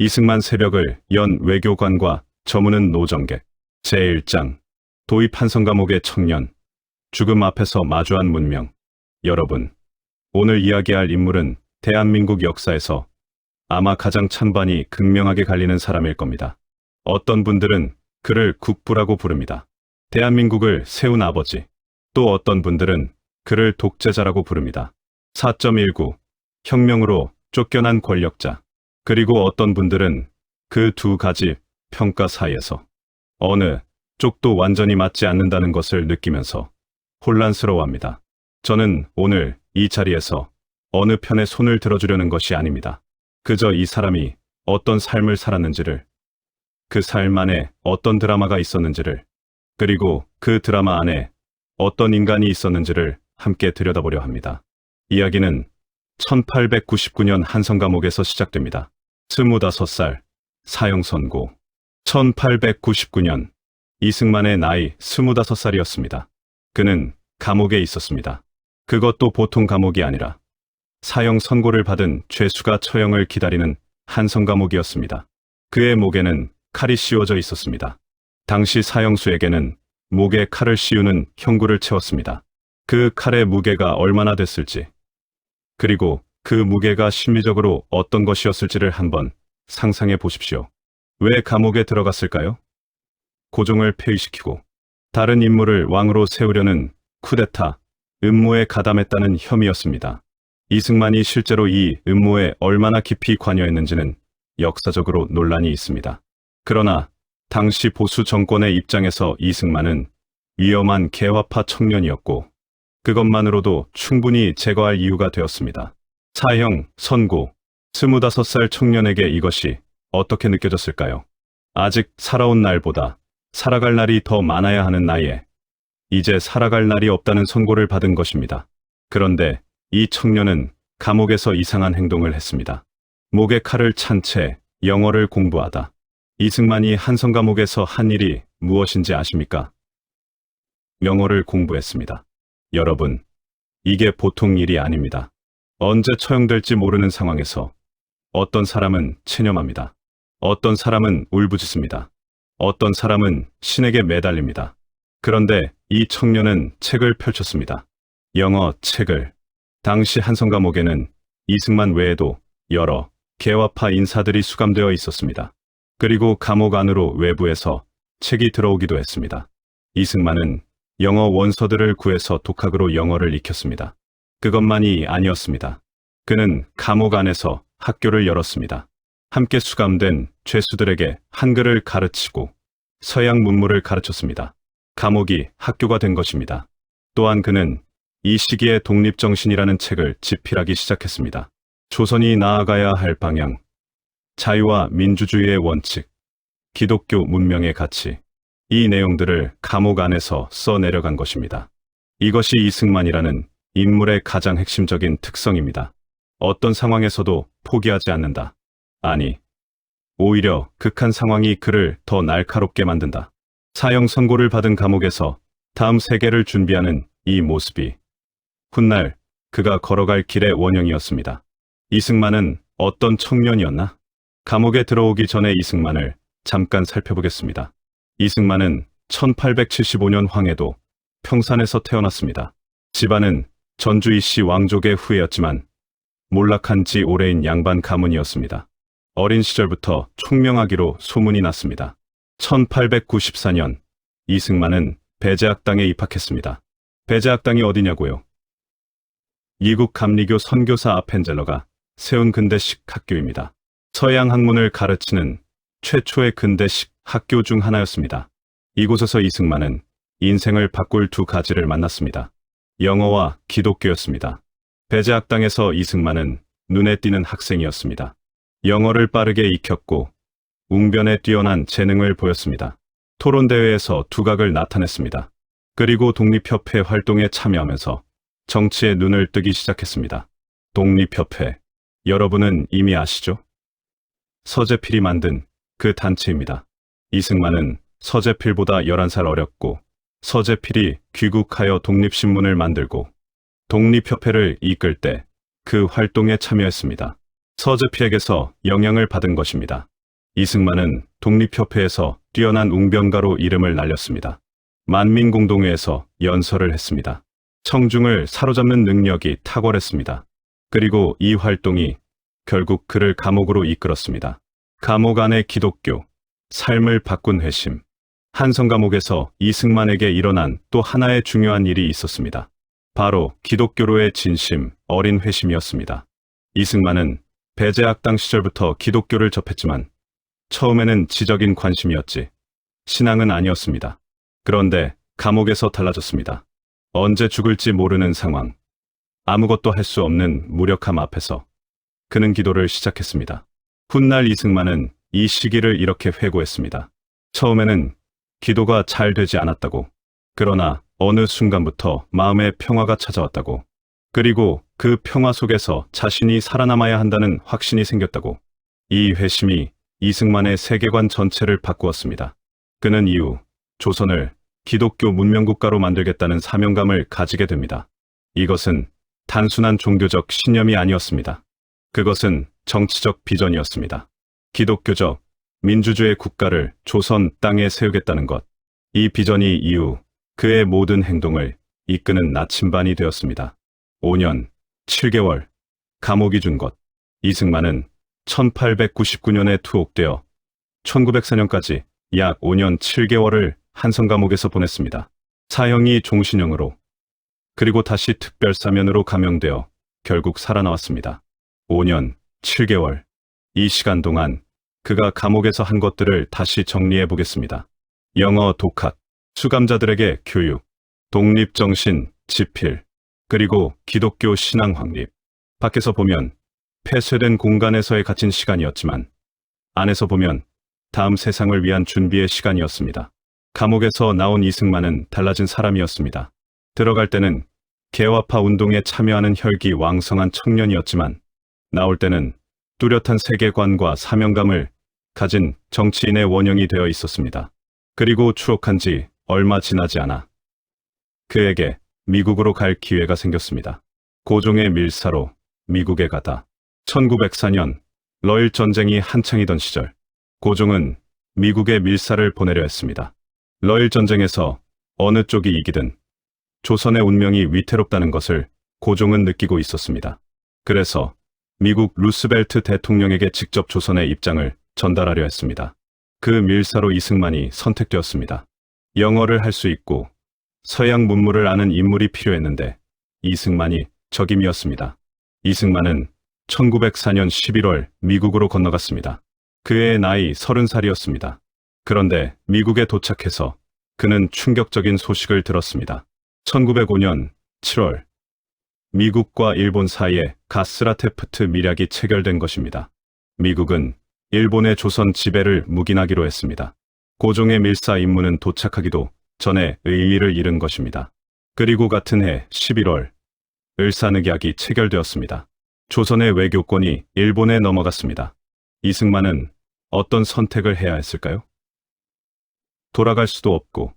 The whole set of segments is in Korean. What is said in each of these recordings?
이승만 새벽을 연 외교관과 저무는 노정객. 제1장 도입 한성 감옥의 청년. 죽음 앞에서 마주한 문명. 여러분, 오늘 이야기할 인물은 대한민국 역사에서 아마 가장 찬반이 극명하게 갈리는 사람일 겁니다. 어떤 분들은 그를 국부라고 부릅니다. 대한민국을 세운 아버지. 또 어떤 분들은 그를 독재자라고 부릅니다. 4.19 혁명으로 쫓겨난 권력자. 그리고 어떤 분들은 그 두 가지 평가 사이에서 어느 쪽도 완전히 맞지 않는다는 것을 느끼면서 혼란스러워합니다. 저는 오늘 이 자리에서 어느 편에 손을 들어주려는 것이 아닙니다. 그저 이 사람이 어떤 삶을 살았는지를, 그 삶 안에 어떤 드라마가 있었는지를, 그리고 그 드라마 안에 어떤 인간이 있었는지를 함께 들여다보려 합니다. 이야기는 1899년 한성 감옥에서 시작됩니다. 25살, 사형 선고. 1899년, 이승만의 나이 25살이었습니다. 그는 감옥에 있었습니다. 그것도 보통 감옥이 아니라 사형 선고를 받은 죄수가 처형을 기다리는 한성 감옥이었습니다. 그의 목에는 칼이 씌워져 있었습니다. 당시 사형수에게는 목에 칼을 씌우는 형구를 채웠습니다. 그 칼의 무게가 얼마나 됐을지, 그리고 그 무게가 심리적으로 어떤 것이었을지를 한번 상상해 보십시오. 왜 감옥에 들어갔을까요? 고종을 폐위시키고 다른 인물을 왕으로 세우려는 쿠데타, 음모에 가담했다는 혐의였습니다. 이승만이 실제로 이 음모에 얼마나 깊이 관여했는지는 역사적으로 논란이 있습니다. 그러나 당시 보수 정권의 입장에서 이승만은 위험한 개화파 청년이었고 그것만으로도 충분히 제거할 이유가 되었습니다. 사형, 선고, 25살 청년에게 이것이 어떻게 느껴졌을까요? 아직 살아온 날보다 살아갈 날이 더 많아야 하는 나이에 이제 살아갈 날이 없다는 선고를 받은 것입니다. 그런데 이 청년은 감옥에서 이상한 행동을 했습니다. 목에 칼을 찬 채 영어를 공부하다. 이승만이 한성 감옥에서 한 일이 무엇인지 아십니까? 영어를 공부했습니다. 여러분, 이게 보통 일이 아닙니다. 언제 처형될지 모르는 상황에서 어떤 사람은 체념합니다. 어떤 사람은 울부짖습니다. 어떤 사람은 신에게 매달립니다. 그런데 이 청년은 책을 펼쳤습니다. 영어 책을. 당시 한성 감옥에는 이승만 외에도 여러 개화파 인사들이 수감되어 있었습니다. 그리고 감옥 안으로 외부에서 책이 들어오기도 했습니다. 이승만은 영어 원서들을 구해서 독학으로 영어를 익혔습니다. 그것만이 아니었습니다. 그는 감옥 안에서 학교를 열었습니다. 함께 수감된 죄수들에게 한글을 가르치고 서양 문물을 가르쳤습니다. 감옥이 학교가 된 것입니다. 또한 그는 이 시기에 독립정신이라는 책을 집필하기 시작했습니다. 조선이 나아가야 할 방향, 자유와 민주주의의 원칙, 기독교 문명의 가치, 이 내용들을 감옥 안에서 써내려간 것입니다. 이것이 이승만이라는 인물의 가장 핵심적인 특성입니다. 어떤 상황에서도 포기하지 않는다. 아니, 오히려 극한 상황이 그를 더 날카롭게 만든다. 사형 선고를 받은 감옥에서 다음 세계를 준비하는 이 모습이 훗날 그가 걸어갈 길의 원형이었습니다. 이승만은 어떤 청년이었나? 감옥에 들어오기 전에 이승만을 잠깐 살펴보겠습니다. 이승만은 1875년 황해도 평산에서 태어났습니다. 집안은 전주 이씨 왕족의 후예였지만 몰락한 지 오래인 양반 가문이었습니다. 어린 시절부터 총명하기로 소문이 났습니다. 1894년 이승만은 배제학당에 입학했습니다. 배제학당이 어디냐고요? 이국 감리교 선교사 아펜젤러가 세운 근대식 학교입니다. 서양 학문을 가르치는 최초의 근대식 학교 중 하나였습니다. 이곳에서 이승만은 인생을 바꿀 두 가지를 만났습니다. 영어와 기독교였습니다. 배제학당에서 이승만은 눈에 띄는 학생이었습니다. 영어를 빠르게 익혔고 웅변에 뛰어난 재능을 보였습니다. 토론대회에서 두각을 나타냈습니다. 그리고 독립협회 활동에 참여하면서 정치에 눈을 뜨기 시작했습니다. 독립협회, 여러분은 이미 아시죠? 서재필이 만든 그 단체입니다. 이승만은 서재필보다 11살 어렸고 서재필이 귀국하여 독립신문을 만들고 독립협회를 이끌 때 그 활동에 참여했습니다. 서재필에게서 영향을 받은 것입니다. 이승만은 독립협회에서 뛰어난 웅변가로 이름을 날렸습니다. 만민공동회에서 연설을 했습니다. 청중을 사로잡는 능력이 탁월했습니다. 그리고 이 활동이 결국 그를 감옥으로 이끌었습니다. 감옥 안의 기독교, 삶을 바꾼 회심. 한성 감옥에서 이승만에게 일어난 또 하나의 중요한 일이 있었습니다. 바로 기독교로의 진심, 어린 회심이었습니다. 이승만은 배제학당 시절부터 기독교를 접했지만 처음에는 지적인 관심이었지 신앙은 아니었습니다. 그런데 감옥에서 달라졌습니다. 언제 죽을지 모르는 상황, 아무것도 할 수 없는 무력함 앞에서 그는 기도를 시작했습니다. 훗날 이승만은 이 시기를 이렇게 회고했습니다. 처음에는 기도가 잘 되지 않았다고, 그러나 어느 순간부터 마음의 평화가 찾아왔다고, 그리고 그 평화 속에서 자신이 살아남아야 한다는 확신이 생겼다고. 이 회심이 이승만의 세계관 전체를 바꾸었습니다. 그는 이후 조선을 기독교 문명국가로 만들겠다는 사명감을 가지게 됩니다. 이것은 단순한 종교적 신념이 아니었습니다. 그것은 정치적 비전이었습니다. 기독교적, 민주주의 국가를 조선 땅에 세우겠다는 것. 이 비전이 이후 그의 모든 행동을 이끄는 나침반이 되었습니다. 5년 7개월 감옥이 준 것. 이승만은 1899년에 투옥되어 1904년까지 약 5년 7개월을 한성 감옥에서 보냈습니다. 사형이 종신형으로, 그리고 다시 특별사면으로 감형되어 결국 살아나왔습니다. 5년 7개월. 이 시간 동안 그가 감옥에서 한 것들을 다시 정리해 보겠습니다. 영어 독학, 수감자들에게 교육, 독립정신, 지필, 그리고 기독교 신앙 확립. 밖에서 보면 폐쇄된 공간에서의 갇힌 시간이었지만 안에서 보면 다음 세상을 위한 준비의 시간이었습니다. 감옥에서 나온 이승만은 달라진 사람이었습니다. 들어갈 때는 개화파 운동에 참여하는 혈기 왕성한 청년이었지만 나올 때는 뚜렷한 세계관과 사명감을 가진 정치인의 원형이 되어 있었습니다. 그리고 추록한 지 얼마 지나지 않아 그에게 미국으로 갈 기회가 생겼습니다. 고종의 밀사로 미국에 가다. 1904년 러일 전쟁이 한창이던 시절, 고종은 미국에 밀사를 보내려 했습니다. 러일 전쟁에서 어느 쪽이 이기든 조선의 운명이 위태롭다는 것을 고종은 느끼고 있었습니다. 그래서 미국 루스벨트 대통령에게 직접 조선의 입장을 전달하려 했습니다. 그 밀사로 이승만이 선택되었습니다. 영어를 할 수 있고 서양 문물을 아는 인물이 필요했는데 이승만이 적임이었습니다. 이승만은 1904년 11월 미국으로 건너갔습니다. 그의 나이 30살이었습니다. 그런데 미국에 도착해서 그는 충격적인 소식을 들었습니다. 1905년 7월 미국과 일본 사이에 가스라테프트 밀약이 체결된 것입니다. 미국은 일본의 조선 지배를 묵인하기로 했습니다. 고종의 밀사 임무는 도착하기도 전에 의의를 잃은 것입니다. 그리고 같은 해 11월 을사늑약이 체결되었습니다. 조선의 외교권이 일본에 넘어갔습니다. 이승만은 어떤 선택을 해야 했을까요? 돌아갈 수도 없고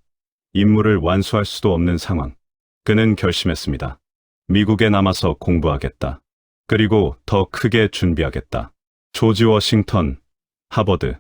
임무를 완수할 수도 없는 상황. 그는 결심했습니다. 미국에 남아서 공부하겠다. 그리고 더 크게 준비하겠다. 조지 워싱턴, 하버드,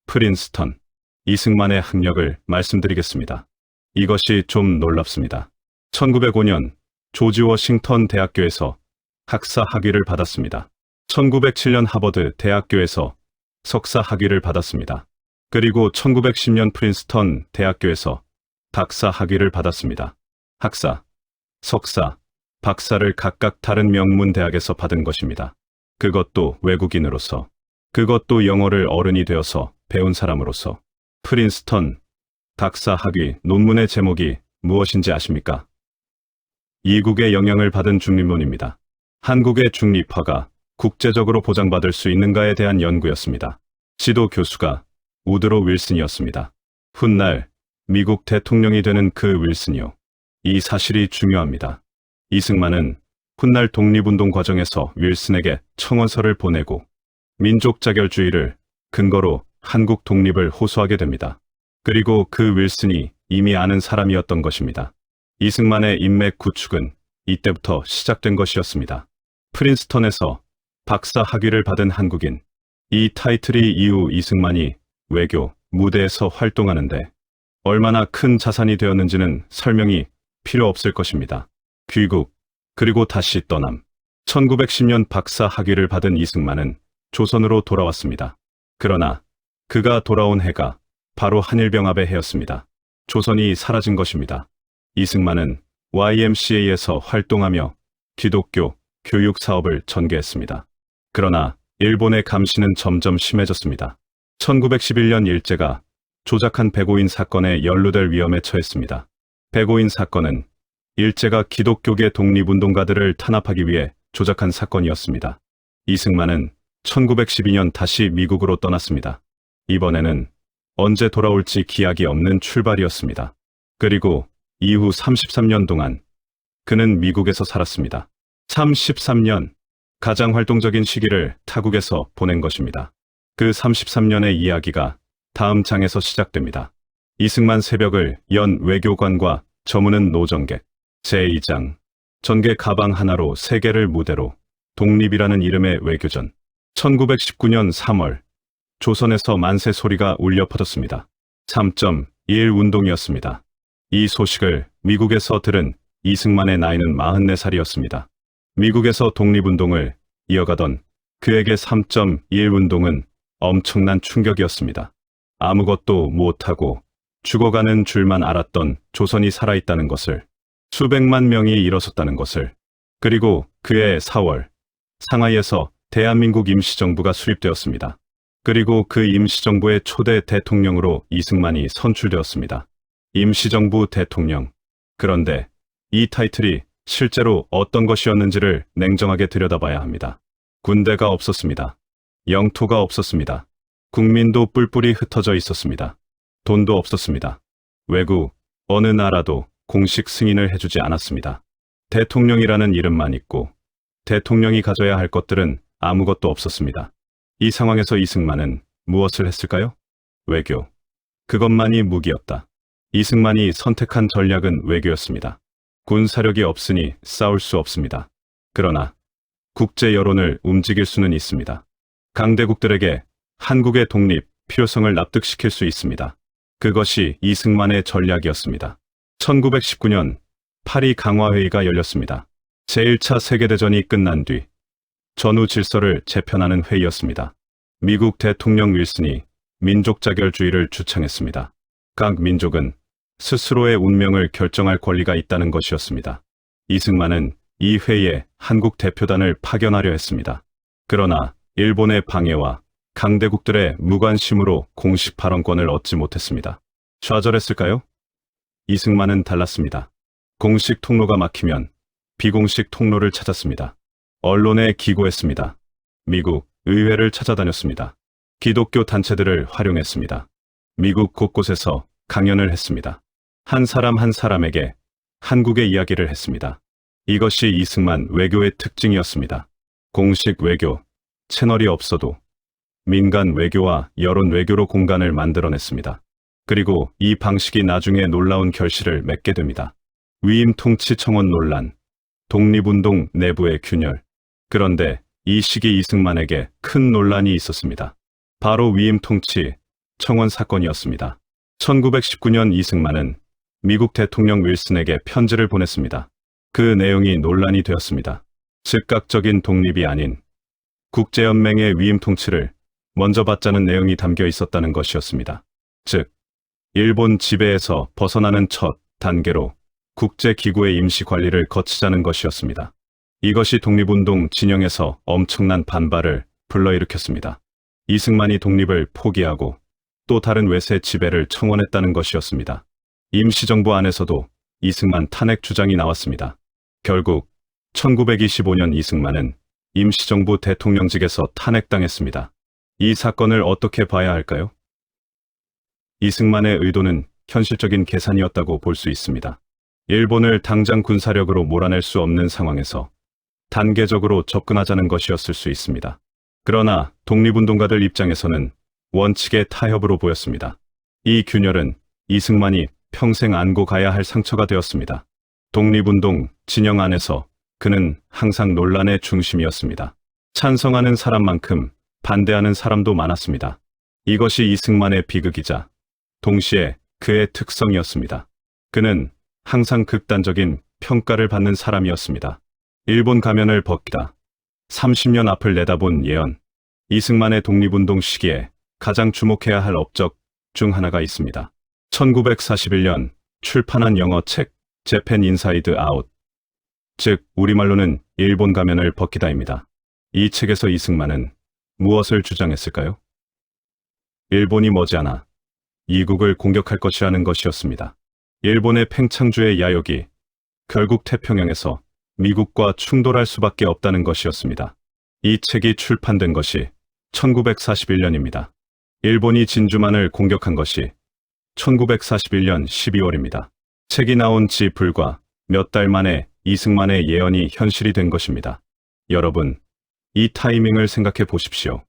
프린스턴. 이승만의 학력을 말씀드리겠습니다. 이것이 좀 놀랍습니다. 1905년 조지 워싱턴 대학교에서 학사 학위를 받았습니다. 1907년 하버드 대학교에서 석사 학위를 받았습니다. 그리고 1910년 프린스턴 대학교에서 박사 학위를 받았습니다. 학사, 석사, 박사를 각각 다른 명문 대학에서 받은 것입니다. 그것도 외국인으로서, 그것도 영어를 어른이 되어서 배운 사람으로서. 프린스턴 박사 학위 논문의 제목이 무엇인지 아십니까? 이국의 영향을 받은 중립론입니다. 한국의 중립화가 국제적으로 보장받을 수 있는가에 대한 연구였습니다. 지도 교수가 우드로 윌슨이었습니다. 훗날 미국 대통령이 되는 그 윌슨이요. 이 사실이 중요합니다. 이승만은 훗날 독립운동 과정에서 윌슨에게 청원서를 보내고 민족 자결주의를 근거로 한국 독립을 호소하게 됩니다. 그리고 그 윌슨이 이미 아는 사람이었던 것입니다. 이승만의 인맥 구축은 이때부터 시작된 것이었습니다. 프린스턴에서 박사 학위를 받은 한국인. 이 타이틀이 이후 이승만이 외교 무대에서 활동하는데 얼마나 큰 자산이 되었는지는 설명이 필요 없을 것입니다. 귀국, 그리고 다시 떠남. 1910년 박사 학위를 받은 이승만은 조선으로 돌아왔습니다. 그러나 그가 돌아온 해가 바로 한일병합의 해였습니다. 조선이 사라진 것입니다. 이승만은 YMCA에서 활동하며 기독교 교육 사업을 전개했습니다. 그러나 일본의 감시는 점점 심해졌습니다. 1911년 일제가 조작한 백오인 사건에 연루될 위험에 처했습니다. 백오인 사건은 일제가 기독교계 독립운동가들을 탄압하기 위해 조작한 사건이었습니다. 이승만은 1912년 다시 미국으로 떠났습니다. 이번에는 언제 돌아올지 기약이 없는 출발이었습니다. 그리고 이후 33년 동안 그는 미국에서 살았습니다. 33년, 가장 활동적인 시기를 타국에서 보낸 것입니다. 그 33년의 이야기가 다음 장에서 시작됩니다. 이승만 새벽을 연 외교관과 저무는 노정객. 제2장. 전개 가방 하나로 세계를 무대로. 독립이라는 이름의 외교전. 1919년 3월 조선에서 만세 소리가 울려 퍼졌습니다. 3.1 운동이었습니다. 이 소식을 미국에서 들은 이승만의 나이는 44살이었습니다. 미국에서 독립운동을 이어가던 그에게 3.1 운동은 엄청난 충격이었습니다. 아무것도 못하고 죽어가는 줄만 알았던 조선이 살아있다는 것을, 수백만 명이 일어섰다는 것을, 그리고 그해 4월 상하이에서 대한민국 임시정부가 수립되었습니다. 그리고 그 임시정부의 초대 대통령으로 이승만이 선출되었습니다. 임시정부 대통령. 그런데 이 타이틀이 실제로 어떤 것이었는지를 냉정하게 들여다봐야 합니다. 군대가 없었습니다. 영토가 없었습니다. 국민도 뿔뿔이 흩어져 있었습니다. 돈도 없었습니다. 외국, 어느 나라도 공식 승인을 해주지 않았습니다. 대통령이라는 이름만 있고 대통령이 가져야 할 것들은 아무것도 없었습니다. 이 상황에서 이승만은 무엇을 했을까요? 외교. 그것만이 무기였다. 이승만이 선택한 전략은 외교였습니다. 군사력이 없으니 싸울 수 없습니다. 그러나 국제 여론을 움직일 수는 있습니다. 강대국들에게 한국의 독립 필요성을 납득시킬 수 있습니다. 그것이 이승만의 전략이었습니다. 1919년 파리 강화회의가 열렸습니다. 제1차 세계대전이 끝난 뒤 전후 질서를 재편하는 회의였습니다. 미국 대통령 윌슨이 민족 자결주의를 주창했습니다. 각 민족은 스스로의 운명을 결정할 권리가 있다는 것이었습니다. 이승만은 이 회의에 한국 대표단을 파견하려 했습니다. 그러나 일본의 방해와 강대국들의 무관심으로 공식 발언권을 얻지 못했습니다. 좌절했을까요? 이승만은 달랐습니다. 공식 통로가 막히면 비공식 통로를 찾았습니다. 언론에 기고했습니다. 미국 의회를 찾아다녔습니다. 기독교 단체들을 활용했습니다. 미국 곳곳에서 강연을 했습니다. 한 사람 한 사람에게 한국의 이야기를 했습니다. 이것이 이승만 외교의 특징이었습니다. 공식 외교, 채널이 없어도 민간 외교와 여론 외교로 공간을 만들어냈습니다. 그리고 이 방식이 나중에 놀라운 결실을 맺게 됩니다. 위임 통치 청원 논란, 독립운동 내부의 균열. 그런데 이 시기 이승만에게 큰 논란이 있었습니다. 바로 위임 통치 청원 사건이었습니다. 1919년 이승만은 미국 대통령 윌슨에게 편지를 보냈습니다. 그 내용이 논란이 되었습니다. 즉각적인 독립이 아닌 국제연맹의 위임 통치를 먼저 받자는 내용이 담겨 있었다는 것이었습니다. 즉, 일본 지배에서 벗어나는 첫 단계로 국제기구의 임시 관리를 거치자는 것이었습니다. 이것이 독립운동 진영에서 엄청난 반발을 불러일으켰습니다. 이승만이 독립을 포기하고 또 다른 외세 지배를 청원했다는 것이었습니다. 임시정부 안에서도 이승만 탄핵 주장이 나왔습니다. 결국 1925년 이승만은 임시정부 대통령직에서 탄핵당했습니다. 이 사건을 어떻게 봐야 할까요? 이승만의 의도는 현실적인 계산이었다고 볼 수 있습니다. 일본을 당장 군사력으로 몰아낼 수 없는 상황에서 단계적으로 접근하자는 것이었을 수 있습니다. 그러나 독립운동가들 입장에서는 원칙의 타협으로 보였습니다. 이 균열은 이승만이 평생 안고 가야 할 상처가 되었습니다. 독립운동 진영 안에서 그는 항상 논란의 중심이었습니다. 찬성하는 사람만큼 반대하는 사람도 많았습니다. 이것이 이승만의 비극이자 동시에 그의 특성이었습니다. 그는 항상 극단적인 평가를 받는 사람이었습니다. 일본 가면을 벗기다. 30년 앞을 내다본 예언. 이승만의 독립운동 시기에 가장 주목해야 할 업적 중 하나가 있습니다. 1941년 출판한 영어책 재팬 인사이드 아웃, 즉 우리말로는 일본 가면을 벗기다입니다. 이 책에서 이승만은 무엇을 주장했을까요? 일본이 머지않아 이국을 공격할 것이라는 것이었습니다. 일본의 팽창주의 야욕이 결국 태평양에서 미국과 충돌할 수밖에 없다는 것이었습니다. 이 책이 출판된 것이 1941년입니다. 일본이 진주만을 공격한 것이 1941년 12월입니다. 책이 나온 지 불과 몇 달 만에 이승만의 예언이 현실이 된 것입니다. 여러분, 이 타이밍을 생각해 보십시오.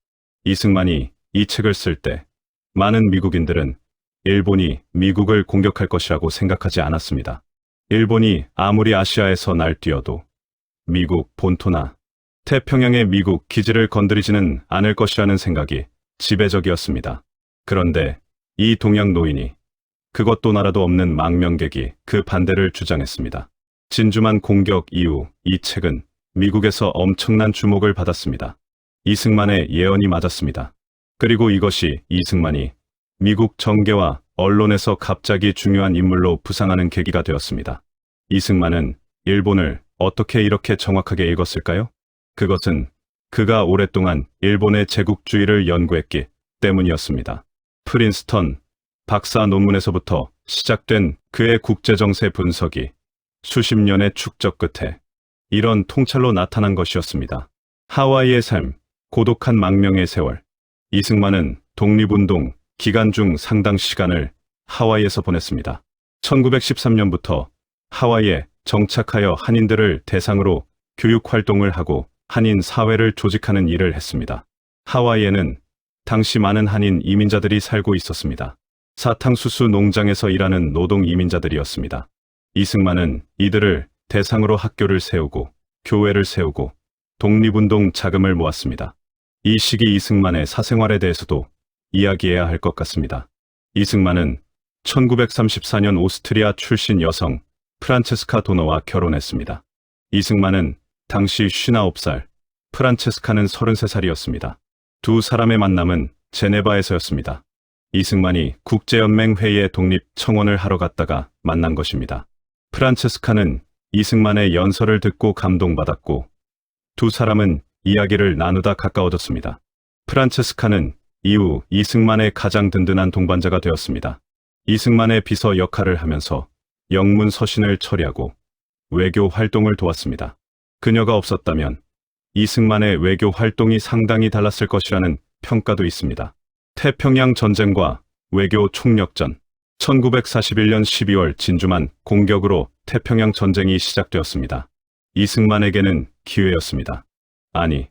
이승만이 이 책을 쓸 때 많은 미국인들은 일본이 미국을 공격할 것이라고 생각하지 않았습니다. 일본이 아무리 아시아에서 날뛰어도 미국 본토나 태평양의 미국 기지를 건드리지는 않을 것이라는 생각이 지배적이었습니다. 그런데 이 동양 노인이 그것도 나라도 없는 망명객이 그 반대를 주장했습니다. 진주만 공격 이후 이 책은 미국에서 엄청난 주목을 받았습니다. 이승만의 예언이 맞았습니다. 그리고 이것이 이승만이 미국 정계와 언론에서 갑자기 중요한 인물로 부상하는 계기가 되었습니다. 이승만은 일본을 어떻게 이렇게 정확하게 읽었을까요? 그것은 그가 오랫동안 일본의 제국주의를 연구했기 때문이었습니다. 프린스턴 박사 논문에서부터 시작된 그의 국제정세 분석이 수십 년의 축적 끝에 이런 통찰로 나타난 것이었습니다. 하와이의 삶, 고독한 망명의 세월. 이승만은 독립운동 기간 중 상당 시간을 하와이에서 보냈습니다. 1913년부터 하와이에 정착하여 한인들을 대상으로 교육활동을 하고 한인 사회를 조직하는 일을 했습니다. 하와이에는 당시 많은 한인 이민자들이 살고 있었습니다. 사탕수수 농장에서 일하는 노동 이민자들이었습니다. 이승만은 이들을 대상으로 학교를 세우고 교회를 세우고 독립운동 자금을 모았습니다. 이 시기 이승만의 사생활에 대해서도 이야기해야 할 것 같습니다. 이승만은 1934년 오스트리아 출신 여성 프란체스카 도너와 결혼했습니다. 이승만은 당시 59살, 프란체스카는 33살이었습니다. 두 사람의 만남은 제네바에서였습니다. 이승만이 국제연맹 회의에 독립 청원을 하러 갔다가 만난 것입니다. 프란체스카는 이승만의 연설을 듣고 감동받았고 두 사람은 이야기를 나누다 가까워졌습니다. 프란체스카는 이후 이승만의 가장 든든한 동반자가 되었습니다. 이승만의 비서 역할을 하면서 영문 서신을 처리하고 외교 활동을 도왔습니다. 그녀가 없었다면 이승만의 외교 활동이 상당히 달랐을 것이라는 평가도 있습니다. 태평양 전쟁과 외교 총력전. 1941년 12월 진주만 공격으로 태평양 전쟁이 시작되었습니다. 이승만에게는 기회였습니다. 아니,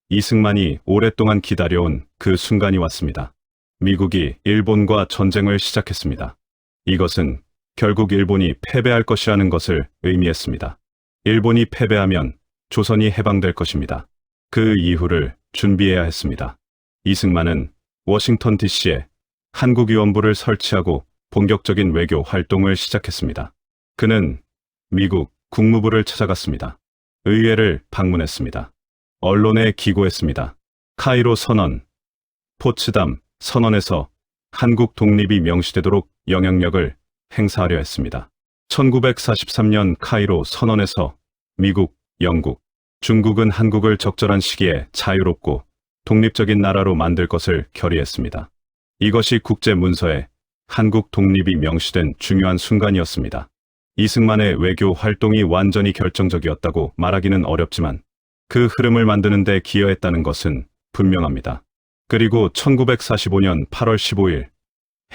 이승만이 오랫동안 기다려온 그 순간이 왔습니다. 미국이 일본과 전쟁을 시작했습니다. 이것은 결국 일본이 패배할 것이라는 것을 의미했습니다. 일본이 패배하면 조선이 해방될 것입니다. 그 이후를 준비해야 했습니다. 이승만은 워싱턴 DC에 한국위원부를 설치하고 본격적인 외교 활동을 시작했습니다. 그는 미국 국무부를 찾아갔습니다. 의회를 방문했습니다. 언론에 기고했습니다. 카이로 선언, 포츠담 선언에서 한국 독립이 명시되도록 영향력을 행사하려 했습니다. 1943년 카이로 선언에서 미국, 영국, 중국은 한국을 적절한 시기에 자유롭고 독립적인 나라로 만들 것을 결의했습니다. 이것이 국제 문서에 한국 독립이 명시된 중요한 순간이었습니다. 이승만의 외교 활동이 완전히 결정적이었다고 말하기는 어렵지만 그 흐름을 만드는 데 기여했다는 것은 분명합니다. 그리고 1945년 8월 15일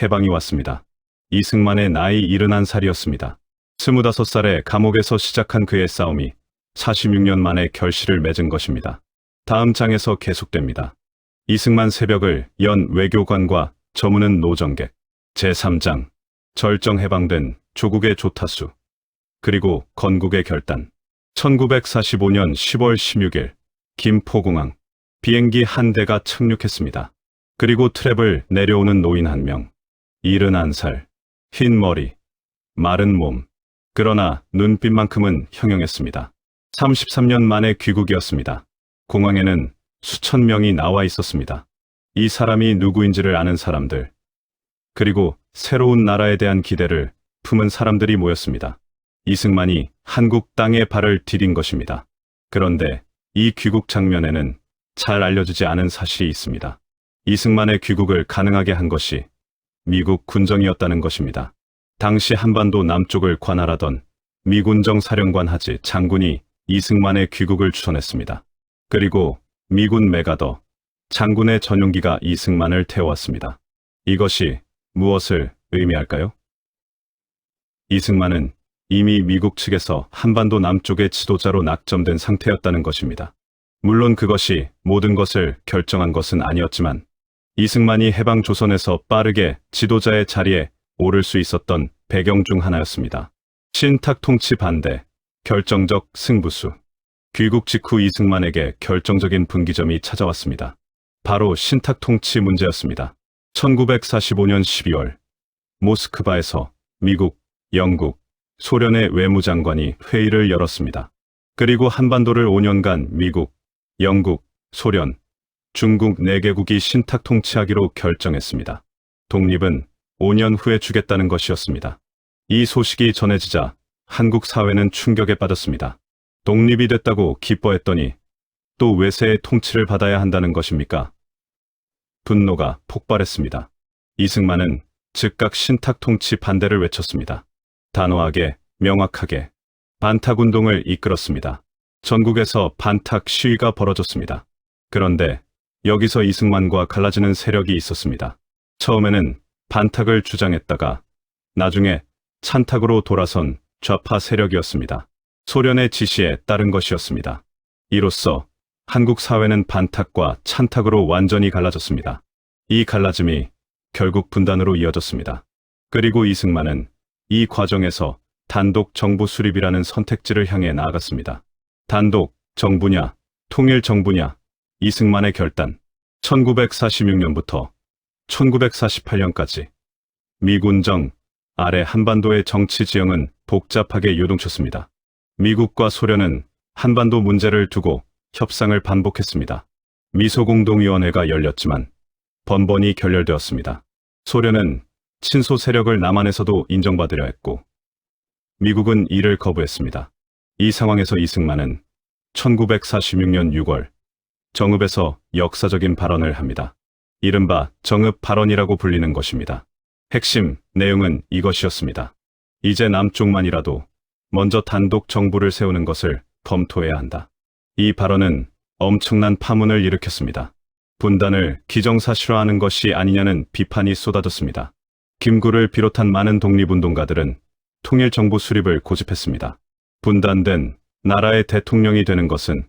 해방이 왔습니다. 이승만의 나이 71살이었습니다. 25살에 감옥에서 시작한 그의 싸움이 46년 만에 결실을 맺은 것입니다. 다음 장에서 계속됩니다. 이승만 새벽을 연 외교관과 저무는 노정객. 제3장 절정 해방된 조국의 조타수 그리고 건국의 결단. 1945년 10월 16일 김포공항. 비행기 한 대가 착륙했습니다. 그리고 트랩을 내려오는 노인 한 명. 71살, 흰 머리, 마른 몸. 그러나 눈빛만큼은 형용했습니다. 33년 만의 귀국이었습니다. 공항에는 수천 명이 나와 있었습니다. 이 사람이 누구인지를 아는 사람들, 그리고 새로운 나라에 대한 기대를 품은 사람들이 모였습니다. 이승만이 한국 땅에 발을 디딘 것입니다. 그런데 이 귀국 장면에는 잘 알려지지 않은 사실이 있습니다. 이승만의 귀국을 가능하게 한 것이 미국 군정이었다는 것입니다. 당시 한반도 남쪽을 관할하던 미군정 사령관 하지 장군이 이승만의 귀국을 추천했습니다. 그리고 미군 메가더 장군의 전용기가 이승만을 태워왔습니다. 이것이 무엇을 의미할까요? 이승만은 이미 미국 측에서 한반도 남쪽의 지도자로 낙점된 상태였다는 것입니다. 물론 그것이 모든 것을 결정한 것은 아니었지만 이승만이 해방 조선에서 빠르게 지도자의 자리에 오를 수 있었던 배경 중 하나였습니다. 신탁 통치 반대, 결정적 승부수. 귀국 직후 이승만에게 결정적인 분기점이 찾아왔습니다. 바로 신탁 통치 문제였습니다. 1945년 12월 모스크바에서 미국, 영국, 소련의 외무장관이 회의를 열었습니다. 그리고 한반도를 5년간 미국, 영국, 소련, 중국 4개국이 신탁 통치하기로 결정했습니다. 독립은 5년 후에 주겠다는 것이었습니다. 이 소식이 전해지자 한국 사회는 충격에 빠졌습니다. 독립이 됐다고 기뻐했더니 또 외세의 통치를 받아야 한다는 것입니까? 분노가 폭발했습니다. 이승만은 즉각 신탁 통치 반대를 외쳤습니다. 단호하게, 명확하게 반탁운동을 이끌었습니다. 전국에서 반탁 시위가 벌어졌습니다. 그런데 여기서 이승만과 갈라지는 세력이 있었습니다. 처음에는 반탁을 주장했다가 나중에 찬탁으로 돌아선 좌파 세력이었습니다. 소련의 지시에 따른 것이었습니다. 이로써 한국 사회는 반탁과 찬탁으로 완전히 갈라졌습니다. 이 갈라짐이 결국 분단으로 이어졌습니다. 그리고 이승만은 이 과정에서 단독 정부 수립이라는 선택지를 향해 나아갔습니다. 단독 정부냐, 통일 정부냐, 이승만의 결단. 1946년부터 1948년까지 미군정 아래 한반도의 정치 지형은 복잡하게 요동쳤습니다. 미국과 소련은 한반도 문제를 두고 협상을 반복했습니다. 미소공동위원회가 열렸지만 번번이 결렬되었습니다. 소련은 친소 세력을 남한에서도 인정받으려 했고 미국은 이를 거부했습니다. 이 상황에서 이승만은 1946년 6월 정읍에서 역사적인 발언을 합니다. 이른바 정읍 발언이라고 불리는 것입니다. 핵심 내용은 이것이었습니다. 이제 남쪽만이라도 먼저 단독 정부를 세우는 것을 검토해야 한다. 이 발언은 엄청난 파문을 일으켰습니다. 분단을 기정사실화하는 것이 아니냐는 비판이 쏟아졌습니다. 김구를 비롯한 많은 독립운동가들은 통일정부 수립을 고집했습니다. 분단된 나라의 대통령이 되는 것은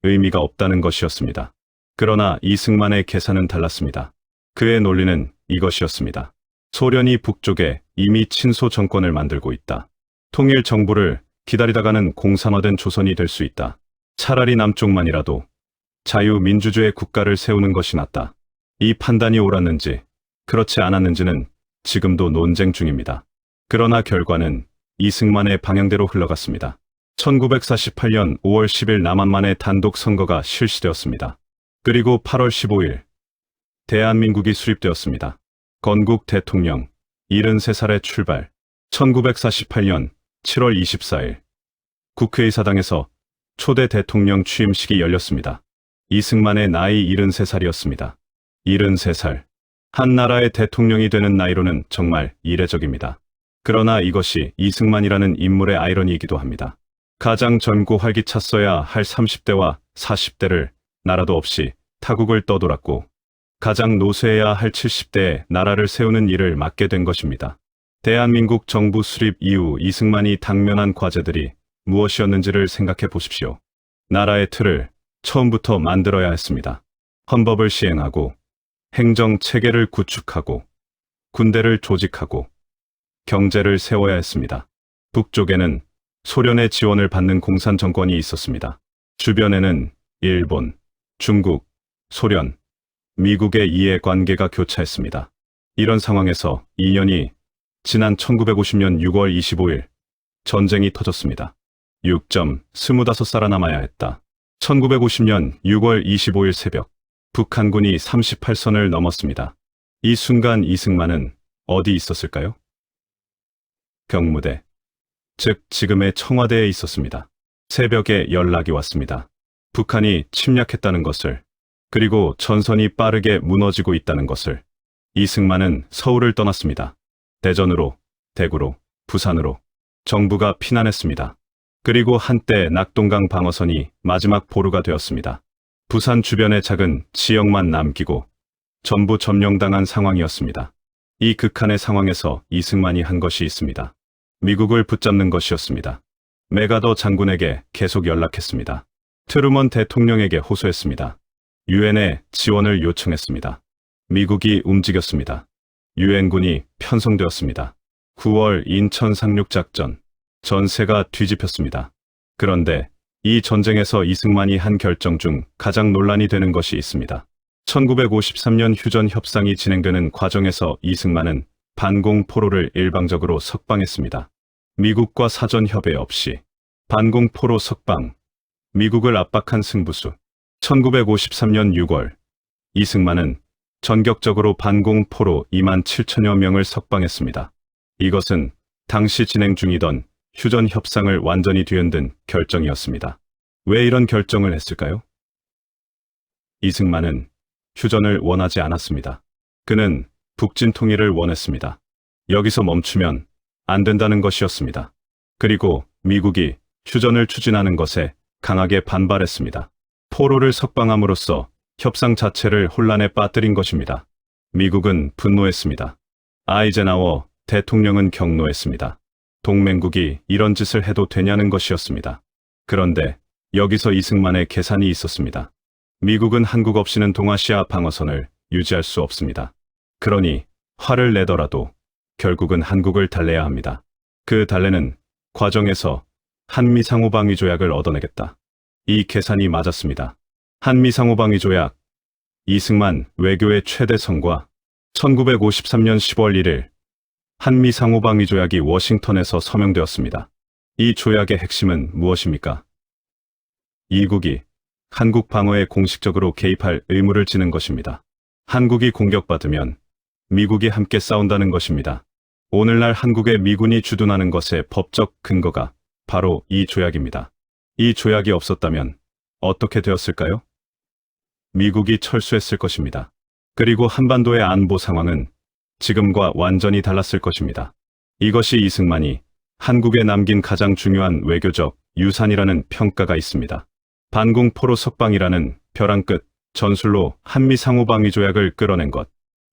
의미가 없다는 것이었습니다. 그러나 이승만의 계산은 달랐습니다. 그의 논리는 이것이었습니다. 소련이 북쪽에 이미 친소 정권을 만들고 있다. 통일정부를 기다리다가는 공산화된 조선이 될 수 있다. 차라리 남쪽만이라도 자유민주주의 국가를 세우는 것이 낫다. 이 판단이 옳았는지 그렇지 않았는지는 지금도 논쟁 중입니다. 그러나 결과는 이승만의 방향대로 흘러갔습니다. 1948년 5월 10일 남한만의 단독 선거가 실시되었습니다. 그리고 8월 15일 대한민국이 수립되었습니다. 건국 대통령 73살의 출발. 1948년 7월 24일 국회의사당에서 초대 대통령 취임식이 열렸습니다. 이승만의 나이 73살이었습니다. 73살. 한 나라의 대통령이 되는 나이로는 정말 이례적입니다. 그러나 이것이 이승만이라는 인물의 아이러니이기도 합니다. 가장 젊고 활기찼어야 할 30대와 40대를 나라도 없이 타국을 떠돌았고 가장 노쇠해야 할 70대에 나라를 세우는 일을 맡게 된 것입니다. 대한민국 정부 수립 이후 이승만이 당면한 과제들이 무엇이었는지를 생각해 보십시오. 나라의 틀을 처음부터 만들어야 했습니다. 헌법을 시행하고 행정 체계를 구축하고 군대를 조직하고 경제를 세워야 했습니다. 북쪽에는 소련의 지원을 받는 공산 정권이 있었습니다. 주변에는 일본, 중국, 소련, 미국의 이해관계가 교차했습니다. 이런 상황에서 2년이 지난 1950년 6월 25일 전쟁이 터졌습니다. 25 살아남아야 했다. 1950년 6월 25일 새벽 북한군이 38선을 넘었습니다. 이 순간 이승만은 어디 있었을까요? 경무대, 즉 지금의 청와대에 있었습니다. 새벽에 연락이 왔습니다. 북한이 침략했다는 것을, 그리고 전선이 빠르게 무너지고 있다는 것을. 이승만은 서울을 떠났습니다. 대전으로, 대구로, 부산으로 정부가 피난했습니다. 그리고 한때 낙동강 방어선이 마지막 보루가 되었습니다. 부산 주변의 작은 지역만 남기고 전부 점령당한 상황이었습니다. 이 극한의 상황에서 이승만이 한 것이 있습니다. 미국을 붙잡는 것이었습니다. 메가더 장군에게 계속 연락했습니다. 트루먼 대통령에게 호소했습니다. 유엔에 지원을 요청했습니다. 미국이 움직였습니다. 유엔군이 편성되었습니다. 9월 인천 상륙작전, 전세가 뒤집혔습니다. 그런데 이 전쟁에서 이승만이 한 결정 중 가장 논란이 되는 것이 있습니다. 1953년 휴전 협상이 진행되는 과정에서 이승만은 반공포로를 일방적으로 석방했습니다. 미국과 사전 협의 없이 반공포로 석방, 미국을 압박한 승부수. 1953년 6월 이승만은 전격적으로 반공포로 2만 7천여 명을 석방했습니다. 이것은 당시 진행 중이던 휴전 협상을 완전히 뒤흔든 결정이었습니다. 왜 이런 결정을 했을까요? 이승만은 휴전을 원하지 않았습니다. 그는 북진 통일을 원했습니다. 여기서 멈추면 안 된다는 것이었습니다. 그리고 미국이 휴전을 추진하는 것에 강하게 반발했습니다. 포로를 석방함으로써 협상 자체를 혼란에 빠뜨린 것입니다. 미국은 분노했습니다. 아이젠하워 대통령은 경노했습니다. 동맹국이 이런 짓을 해도 되냐는 것이었습니다. 그런데 여기서 이승만의 계산이 있었습니다. 미국은 한국 없이는 동아시아 방어선을 유지할 수 없습니다. 그러니 화를 내더라도 결국은 한국을 달래야 합니다. 그 달래는 과정에서 한미상호방위조약을 얻어내겠다. 이 계산이 맞았습니다. 한미상호방위조약, 이승만 외교의 최대 성과. 1953년 10월 1일 한미상호방위조약이 워싱턴에서 서명되었습니다. 이 조약의 핵심은 무엇입니까? 이국이 한국 방어에 공식적으로 개입할 의무를 지는 것입니다. 한국이 공격받으면 미국이 함께 싸운다는 것입니다. 오늘날 한국의 미군이 주둔하는 것의 법적 근거가 바로 이 조약입니다. 이 조약이 없었다면 어떻게 되었을까요? 미국이 철수했을 것입니다. 그리고 한반도의 안보 상황은 지금과 완전히 달랐을 것입니다. 이것이 이승만이 한국에 남긴 가장 중요한 외교적 유산이라는 평가가 있습니다. 반공포로 석방이라는 벼랑 끝 전술로 한미상호방위조약을 끌어낸 것.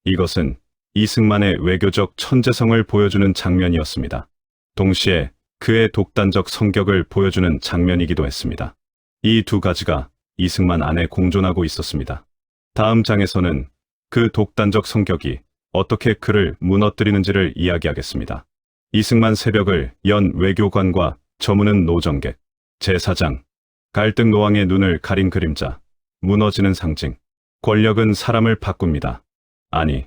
이것은 이승만의 외교적 천재성을 보여주는 장면이었습니다. 동시에 그의 독단적 성격을 보여주는 장면이기도 했습니다. 이 두 가지가 이승만 안에 공존하고 있었습니다. 다음 장에서는 그 독단적 성격이 어떻게 그를 무너뜨리는지를 이야기하겠습니다. 이승만 새벽을 연 외교관과 저무는 노정객. 제4장. 갈등 노왕의 눈을 가린 그림자. 무너지는 상징. 권력은 사람을 바꿉니다. 아니,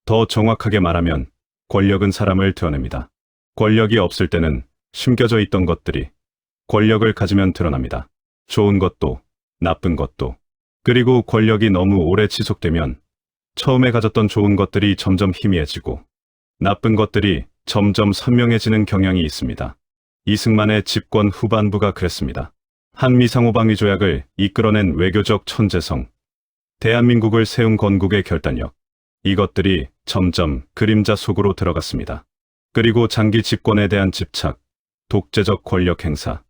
더 정확하게 말하면 권력은 사람을 드러냅니다. 권력이 없을 때는 숨겨져 있던 것들이 권력을 가지면 드러납니다. 좋은 것도, 나쁜 것도. 그리고 권력이 너무 오래 지속되면 처음에 가졌던 좋은 것들이 점점 희미해지고 나쁜 것들이 점점 선명해지는 경향이 있습니다. 이승만의 집권 후반부가 그랬습니다. 한미상호방위조약을 이끌어낸 외교적 천재성, 대한민국을 세운 건국의 결단력, 이것들이 점점 그림자 속으로 들어갔습니다. 그리고 장기 집권에 대한 집착, 독재적 권력 행사,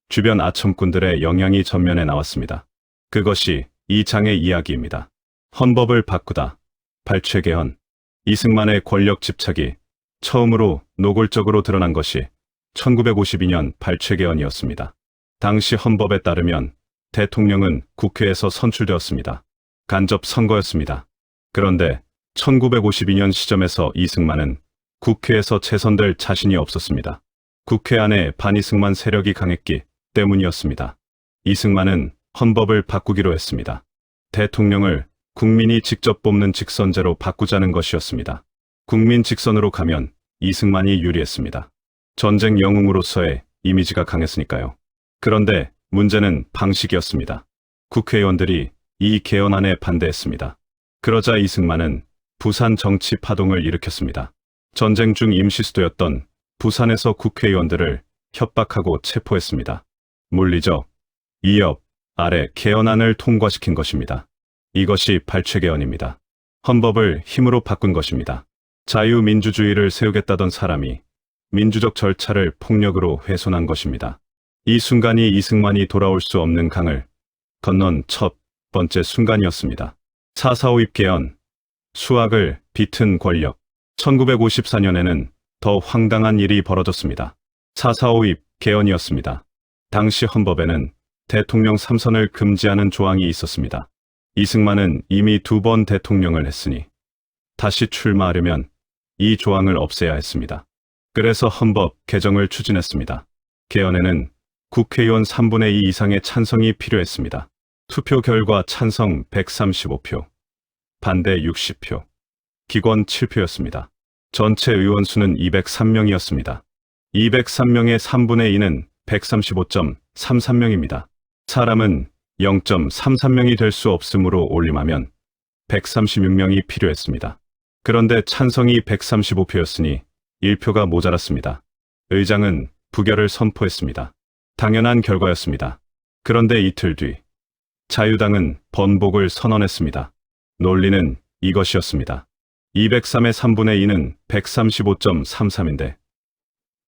주변 아첨꾼들의 영향이 전면에 나왔습니다. 그것이 이 장의 이야기입니다. 헌법을 바꾸다, 발췌개헌. 이승만의 권력 집착이 처음으로 노골적으로 드러난 것이 1952년 발췌개헌이었습니다. 당시 헌법에 따르면 대통령은 국회에서 선출되었습니다. 간접 선거였습니다. 그런데 1952년 시점에서 이승만은 국회에서 재선될 자신이 없었습니다. 국회 안에 반이승만 세력이 강했기 때문이었습니다. 이승만은 헌법을 바꾸기로 했습니다. 대통령을 국민이 직접 뽑는 직선제로 바꾸자는 것이었습니다. 국민 직선으로 가면 이승만이 유리했습니다. 전쟁 영웅으로서의 이미지가 강했으니까요. 그런데 문제는 방식이었습니다. 국회의원들이 이 개헌안에 반대했습니다. 그러자 이승만은 부산 정치 파동을 일으켰습니다. 전쟁 중 임시수도였던 부산에서 국회의원들을 협박하고 체포했습니다. 물리적, 위협 아래 개헌안을 통과시킨 것입니다. 이것이 발췌개헌입니다. 헌법을 힘으로 바꾼 것입니다. 자유민주주의를 세우겠다던 사람이 민주적 절차를 폭력으로 훼손한 것입니다. 이 순간이 이승만이 돌아올 수 없는 강을 건넌 첫 번째 순간이었습니다. 4.4.5 입개헌, 수학을 비튼 권력. 1954년에는 더 황당한 일이 벌어졌습니다. 4.4.5 입개헌이었습니다. 당시 헌법에는 대통령 3선을 금지하는 조항이 있었습니다. 이승만은 이미 2번 대통령을 했으니 다시 출마하려면 이 조항을 없애야 했습니다. 그래서 헌법 개정을 추진했습니다. 개헌에는 국회의원 3분의 2 이상의 찬성이 필요했습니다. 투표 결과 찬성 135표, 반대 60표, 기권 7표였습니다. 전체 의원 수는 203명이었습니다. 203명의 3분의 2는 135.33명입니다. 사람은 0.33명이 될 수 없으므로 올림하면 136명이 필요했습니다. 그런데 찬성이 135표였으니 1표가 모자랐습니다. 의장은 부결을 선포했습니다. 당연한 결과였습니다. 그런데 이틀 뒤 자유당은 번복을 선언했습니다. 논리는 이것이었습니다. 203의 3분의 2는 135.33인데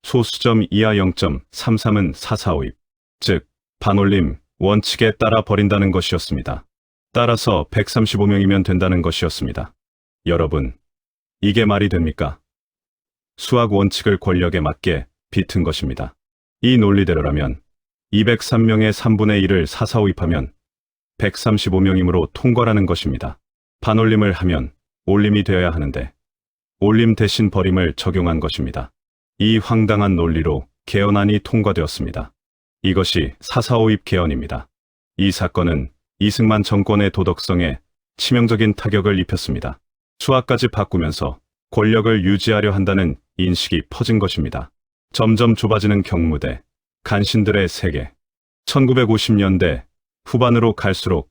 소수점 이하 0.33은 4.4.5입, 즉 반올림 원칙에 따라 버린다는 것이었습니다. 따라서 135명이면 된다는 것이었습니다. 여러분, 이게 말이 됩니까? 수학 원칙을 권력에 맞게 비튼 것입니다. 이 논리대로라면 203명의 3분의 1을 4.4.5입하면 135명이므로 통과라는 것입니다. 반올림을 하면 올림이 되어야 하는데 올림 대신 버림을 적용한 것입니다. 이 황당한 논리로 개헌안이 통과되었습니다. 이것이 4.4.5입 개헌입니다. 이 사건은 이승만 정권의 도덕성에 치명적인 타격을 입혔습니다. 수학까지 바꾸면서 권력을 유지하려 한다는 인식이 퍼진 것입니다. 점점 좁아지는 경무대, 간신들의 세계. 1950년대 후반으로 갈수록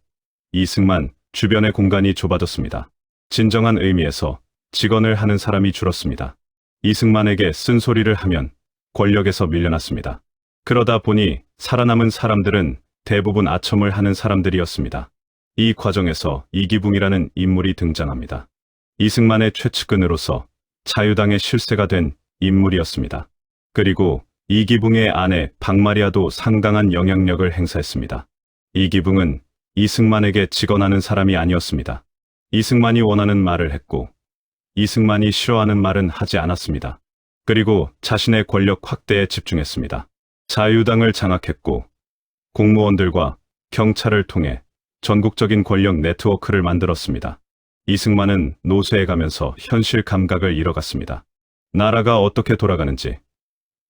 이승만 주변의 공간이 좁아졌습니다. 진정한 의미에서 직언을 하는 사람이 줄었습니다. 이승만에게 쓴소리를 하면 권력에서 밀려났습니다. 그러다 보니 살아남은 사람들은 대부분 아첨을 하는 사람들이었습니다. 이 과정에서 이기붕이라는 인물이 등장합니다. 이승만의 최측근으로서 자유당의 실세가 된 인물이었습니다. 그리고 이기붕의 아내 박마리아도 상당한 영향력을 행사했습니다. 이기붕은 이승만에게 직언하는 사람이 아니었습니다. 이승만이 원하는 말을 했고 이승만이 싫어하는 말은 하지 않았습니다. 그리고 자신의 권력 확대에 집중했습니다. 자유당을 장악했고 공무원들과 경찰을 통해 전국적인 권력 네트워크를 만들었습니다. 이승만은 노쇠해 가면서 현실 감각을 잃어갔습니다. 나라가 어떻게 돌아가는지,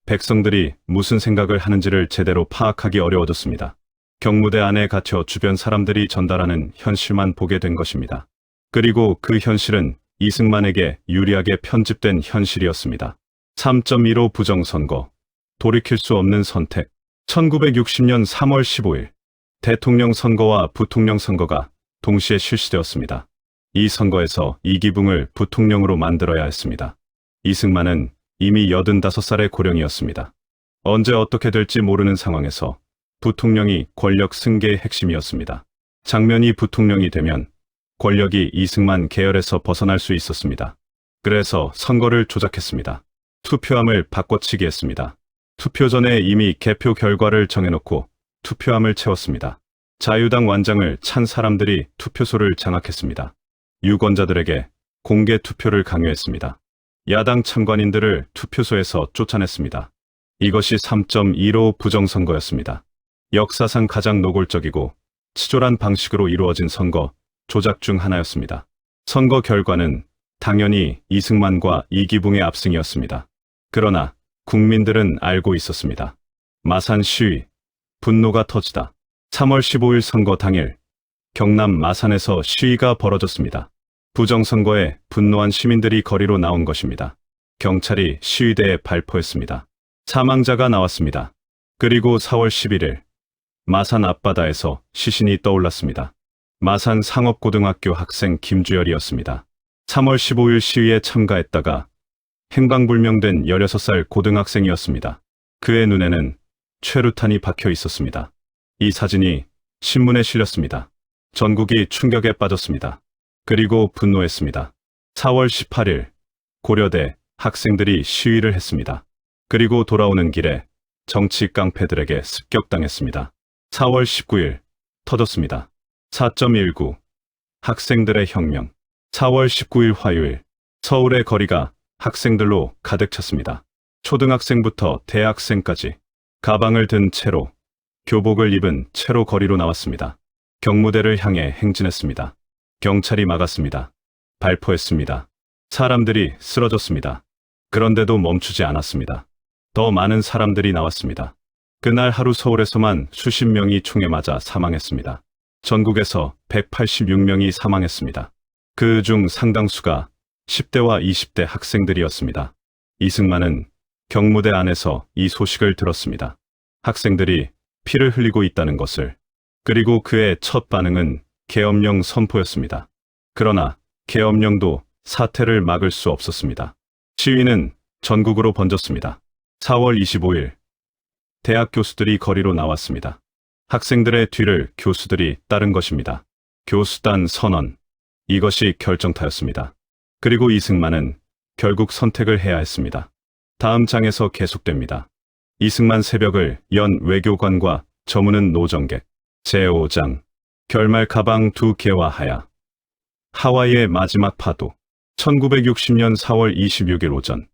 백성들이 무슨 생각을 하는지를 제대로 파악하기 어려워졌습니다. 경무대 안에 갇혀 주변 사람들이 전달하는 현실만 보게 된 것입니다. 그리고 그 현실은 이승만에게 유리하게 편집된 현실이었습니다. 3.15 부정선거, 돌이킬 수 없는 선택. 1960년 3월 15일 대통령 선거와 부통령 선거가 동시에 실시되었습니다. 이 선거에서 이기붕을 부통령으로 만들어야 했습니다. 이승만은 이미 85살의 고령이었습니다. 언제 어떻게 될지 모르는 상황에서 부통령이 권력 승계의 핵심이었습니다. 장면이 부통령이 되면 권력이 이승만 계열에서 벗어날 수 있었습니다. 그래서 선거를 조작했습니다. 투표함을 바꿔치기 했습니다. 투표 전에 이미 개표 결과를 정해놓고 투표함을 채웠습니다. 자유당 완장을 찬 사람들이 투표소를 장악했습니다. 유권자들에게 공개 투표를 강요했습니다. 야당 참관인들을 투표소에서 쫓아냈습니다. 이것이 3.15 부정선거였습니다. 역사상 가장 노골적이고 치졸한 방식으로 이루어진 선거 조작 중 하나였습니다. 선거 결과는 당연히 이승만과 이기붕의 압승이었습니다. 그러나 국민들은 알고 있었습니다. 마산 시위, 분노가 터지다. 3월 15일 선거 당일 경남 마산에서 시위가 벌어졌습니다. 부정선거에 분노한 시민들이 거리로 나온 것입니다. 경찰이 시위대에 발포했습니다. 사망자가 나왔습니다. 그리고 4월 11일 마산 앞바다에서 시신이 떠올랐습니다. 마산 상업고등학교 학생 김주열이었습니다. 3월 15일 시위에 참가했다가 행방불명된 16살 고등학생이었습니다. 그의 눈에는 최루탄이 박혀 있었습니다. 이 사진이 신문에 실렸습니다. 전국이 충격에 빠졌습니다. 그리고 분노했습니다. 4월 18일 고려대 학생들이 시위를 했습니다. 그리고 돌아오는 길에 정치 깡패들에게 습격당했습니다. 4월 19일 터졌습니다. 4.19 학생들의 혁명. 4월 19일 화요일 서울의 거리가 학생들로 가득 찼습니다. 초등학생부터 대학생까지 가방을 든 채로 교복을 입은 채로 거리로 나왔습니다. 경무대를 향해 행진했습니다. 경찰이 막았습니다. 발포했습니다. 사람들이 쓰러졌습니다. 그런데도 멈추지 않았습니다. 더 많은 사람들이 나왔습니다. 그날 하루 서울에서만 수십 명이 총에 맞아 사망했습니다. 전국에서 186명이 사망했습니다. 그 중 상당수가 10대와 20대 학생들이었습니다. 이승만은 경무대 안에서 이 소식을 들었습니다. 학생들이 피를 흘리고 있다는 것을. 그리고 그의 첫 반응은 계엄령 선포였습니다. 그러나 계엄령도 사태를 막을 수 없었습니다. 시위는 전국으로 번졌습니다. 4월 25일 대학 교수들이 거리로 나왔습니다. 학생들의 뒤를 교수들이 따른 것입니다. 교수단 선언. 이것이 결정타였습니다. 그리고 이승만은 결국 선택을 해야 했습니다. 다음 장에서 계속됩니다. 이승만 새벽을 연 외교관과 저무는 노정객. 제5장. 결말 가방 2개와 하야. 하와이의 마지막 파도. 1960년 4월 26일 오전.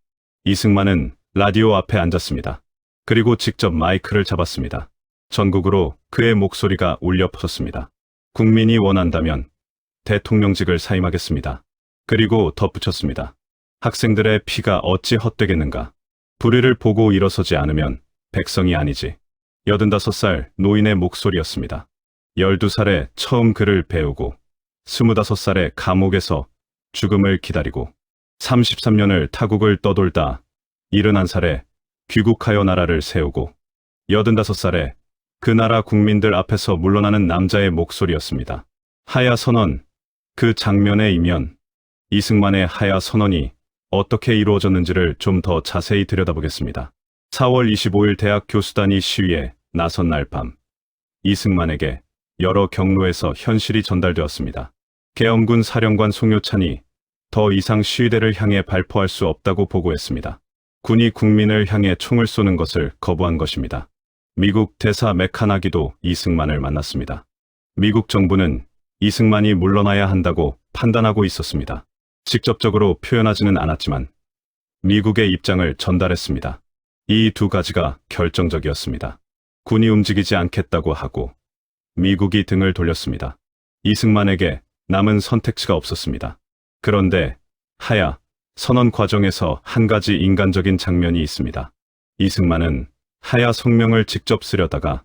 이승만은 라디오 앞에 앉았습니다. 그리고 직접 마이크를 잡았습니다. 전국으로 그의 목소리가 울려 퍼졌습니다. 국민이 원한다면 대통령직을 사임하겠습니다. 그리고 덧붙였습니다. 학생들의 피가 어찌 헛되겠는가. 불의를 보고 일어서지 않으면 백성이 아니지. 85살 노인의 목소리였습니다. 12살에 처음 글을 배우고 25살에 감옥에서 죽음을 기다리고 33년을 타국을 떠돌다 71살에 귀국하여 나라를 세우고 85살에 그 나라 국민들 앞에서 물러나는 남자의 목소리였습니다. 하야 선언. 그 장면의 이면. 이승만의 하야 선언이 어떻게 이루어졌는지를 좀 더 자세히 들여다보겠습니다. 4월 25일 대학 교수단이 시위에 나선 날 밤. 이승만에게 여러 경로에서 현실이 전달되었습니다. 계엄군 사령관 송효찬이 더 이상 시위대를 향해 발포할 수 없다고 보고했습니다. 군이 국민을 향해 총을 쏘는 것을 거부한 것입니다. 미국 대사 맥카나기도 이승만을 만났습니다. 미국 정부는 이승만이 물러나야 한다고 판단하고 있었습니다. 직접적으로 표현하지는 않았지만 미국의 입장을 전달했습니다. 이 두 가지가 결정적이었습니다. 군이 움직이지 않겠다고 하고 미국이 등을 돌렸습니다. 이승만에게 남은 선택지가 없었습니다. 그런데 하야 선언 과정에서 한 가지 인간적인 장면이 있습니다. 이승만은 하야 성명을 직접 쓰려다가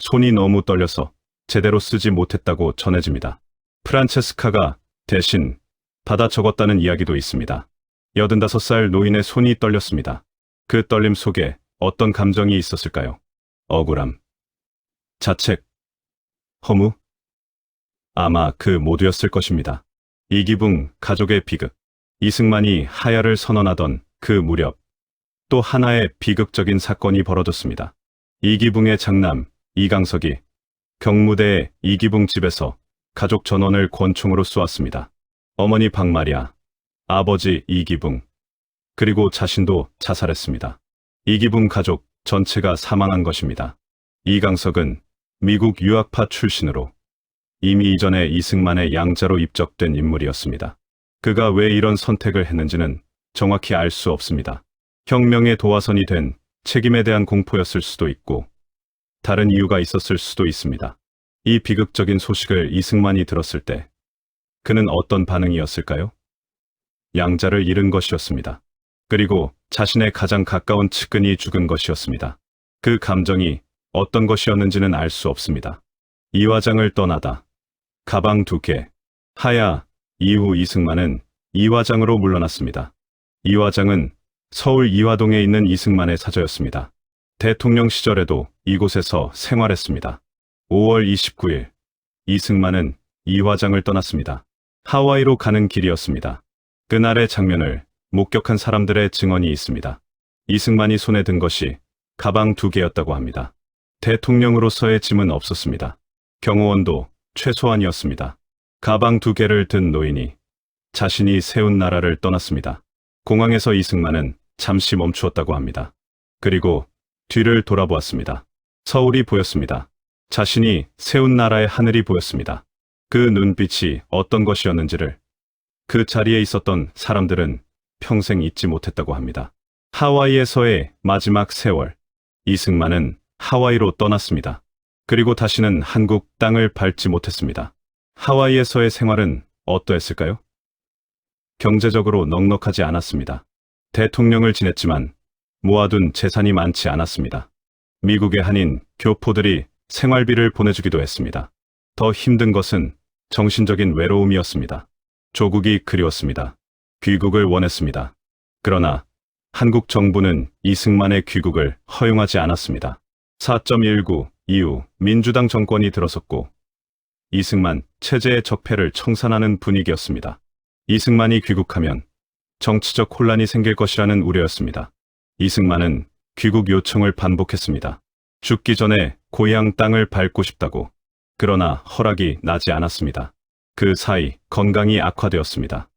손이 너무 떨려서 제대로 쓰지 못했다고 전해집니다. 프란체스카가 대신 받아 적었다는 이야기도 있습니다. 85살 노인의 손이 떨렸습니다. 그 떨림 속에 어떤 감정이 있었을까요? 억울함, 자책, 허무? 아마 그 모두였을 것입니다. 이기붕 가족의 비극. 이승만이 하야를 선언하던 그 무렵 또 하나의 비극적인 사건이 벌어졌습니다. 이기붕의 장남 이강석이 경무대의 이기붕 집에서 가족 전원을 권총으로 쏘았습니다. 어머니 박마리아, 아버지 이기붕, 그리고 자신도 자살했습니다. 이기붕 가족 전체가 사망한 것입니다. 이강석은 미국 유학파 출신으로 이미 이전에 이승만의 양자로 입적된 인물이었습니다. 그가 왜 이런 선택을 했는지는 정확히 알 수 없습니다. 혁명의 도화선이 된 책임에 대한 공포였을 수도 있고 다른 이유가 있었을 수도 있습니다. 이 비극적인 소식을 이승만이 들었을 때 그는 어떤 반응이었을까요? 양자를 잃은 것이었습니다. 그리고 자신의 가장 가까운 측근이 죽은 것이었습니다. 그 감정이 어떤 것이었는지는 알 수 없습니다. 이화장을 떠나다 가방 2개. 하야. 이후 이승만은 이화장으로 물러났습니다. 이화장은 서울 이화동에 있는 이승만의 사저였습니다. 대통령 시절에도 이곳에서 생활했습니다. 5월 29일, 이승만은 이화장을 떠났습니다. 하와이로 가는 길이었습니다. 그날의 장면을 목격한 사람들의 증언이 있습니다. 이승만이 손에 든 것이 가방 2개였다고 합니다. 대통령으로서의 짐은 없었습니다. 경호원도 최소한이었습니다. 가방 2개를 든 노인이 자신이 세운 나라를 떠났습니다. 공항에서 이승만은 잠시 멈추었다고 합니다. 그리고 뒤를 돌아보았습니다. 서울이 보였습니다. 자신이 세운 나라의 하늘이 보였습니다. 그 눈빛이 어떤 것이었는지를 그 자리에 있었던 사람들은 평생 잊지 못했다고 합니다. 하와이에서의 마지막 세월, 이승만은 하와이로 떠났습니다. 그리고 다시는 한국 땅을 밟지 못했습니다. 하와이에서의 생활은 어떠했을까요? 경제적으로 넉넉하지 않았습니다. 대통령을 지냈지만 모아둔 재산이 많지 않았습니다. 미국의 한인 교포들이 생활비를 보내주기도 했습니다. 더 힘든 것은 정신적인 외로움이었습니다. 조국이 그리웠습니다. 귀국을 원했습니다. 그러나 한국 정부는 이승만의 귀국을 허용하지 않았습니다. 4.19 이후 민주당 정권이 들어섰고 이승만 체제의 적폐를 청산하는 분위기였습니다. 이승만이 귀국하면 정치적 혼란이 생길 것이라는 우려였습니다. 이승만은 귀국 요청을 반복했습니다. 죽기 전에 고향 땅을 밟고 싶다고. 그러나 허락이 나지 않았습니다. 그 사이 건강이 악화되었습니다.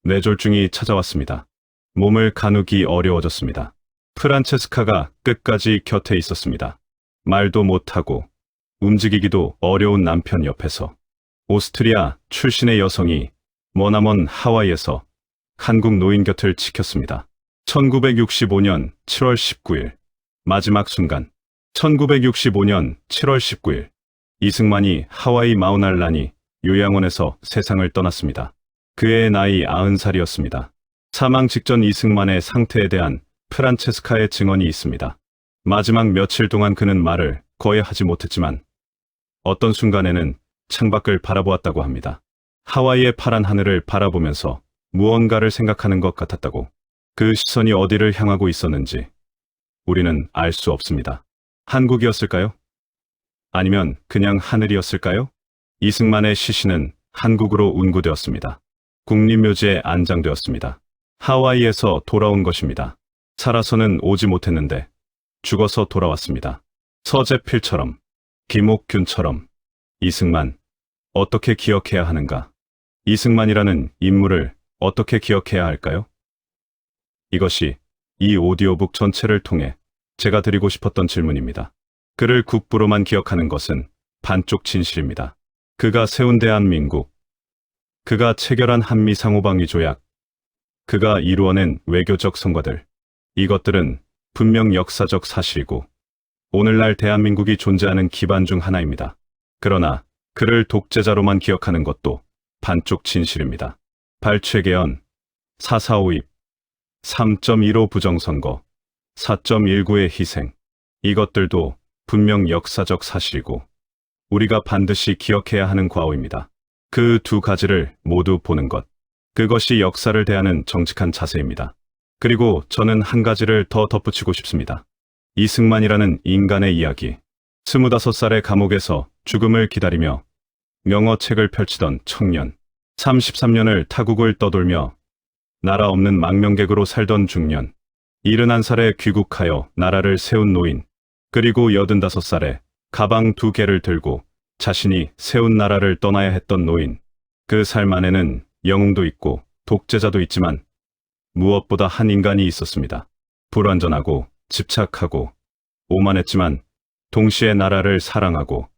뇌졸중이 찾아왔습니다. 몸을 가누기 어려워졌습니다. 프란체스카가 끝까지 곁에 있었습니다. 말도 못하고 움직이기도 어려운 남편 옆에서 오스트리아 출신의 여성이 머나먼 하와이에서 한국 노인 곁을 지켰습니다. 1965년 7월 19일 마지막 순간. 1965년 7월 19일 이승만이 하와이 마우날라니 요양원에서 세상을 떠났습니다. 그의 나이 90살이었습니다. 사망 직전 이승만의 상태에 대한 프란체스카의 증언이 있습니다. 마지막 며칠 동안 그는 말을 거의 하지 못했지만 어떤 순간에는 창밖을 바라보았다고 합니다. 하와이의 파란 하늘을 바라보면서 무언가를 생각하는 것 같았다고. 그 시선이 어디를 향하고 있었는지 우리는 알 수 없습니다. 한국이었을까요? 아니면 그냥 하늘이었을까요? 이승만의 시신은 한국으로 운구되었습니다. 국립묘지에 안장되었습니다. 하와이에서 돌아온 것입니다. 살아서는 오지 못했는데 죽어서 돌아왔습니다. 서재필처럼, 김옥균처럼. 이승만, 어떻게 기억해야 하는가? 이승만이라는 인물을 어떻게 기억해야 할까요? 이것이 이 오디오북 전체를 통해 제가 드리고 싶었던 질문입니다. 그를 국부로만 기억하는 것은 반쪽 진실입니다. 그가 세운 대한민국, 그가 체결한 한미상호방위 조약, 그가 이루어낸 외교적 성과들, 이것들은 분명 역사적 사실이고 오늘날 대한민국이 존재하는 기반 중 하나입니다. 그러나 그를 독재자로만 기억하는 것도 반쪽 진실입니다. 발췌개헌, 4.4 5입, 3.15 부정선거, 4.19의 희생, 이것들도 분명 역사적 사실이고 우리가 반드시 기억해야 하는 과오입니다. 그 두 가지를 모두 보는 것, 그것이 역사를 대하는 정직한 자세입니다. 그리고 저는 한 가지를 더 덧붙이고 싶습니다. 이승만이라는 인간의 이야기, 25살의 감옥에서 죽음을 기다리며 명어책을 펼치던 청년, 33년을 타국을 떠돌며 나라 없는 망명객으로 살던 중년, 71살에 귀국하여 나라를 세운 노인, 그리고 85살에 가방 2개를 들고 자신이 세운 나라를 떠나야 했던 노인. 그 삶 안에는 영웅도 있고 독재자도 있지만 무엇보다 한 인간이 있었습니다. 불완전하고 집착하고 오만했지만 동시에 나라를 사랑하고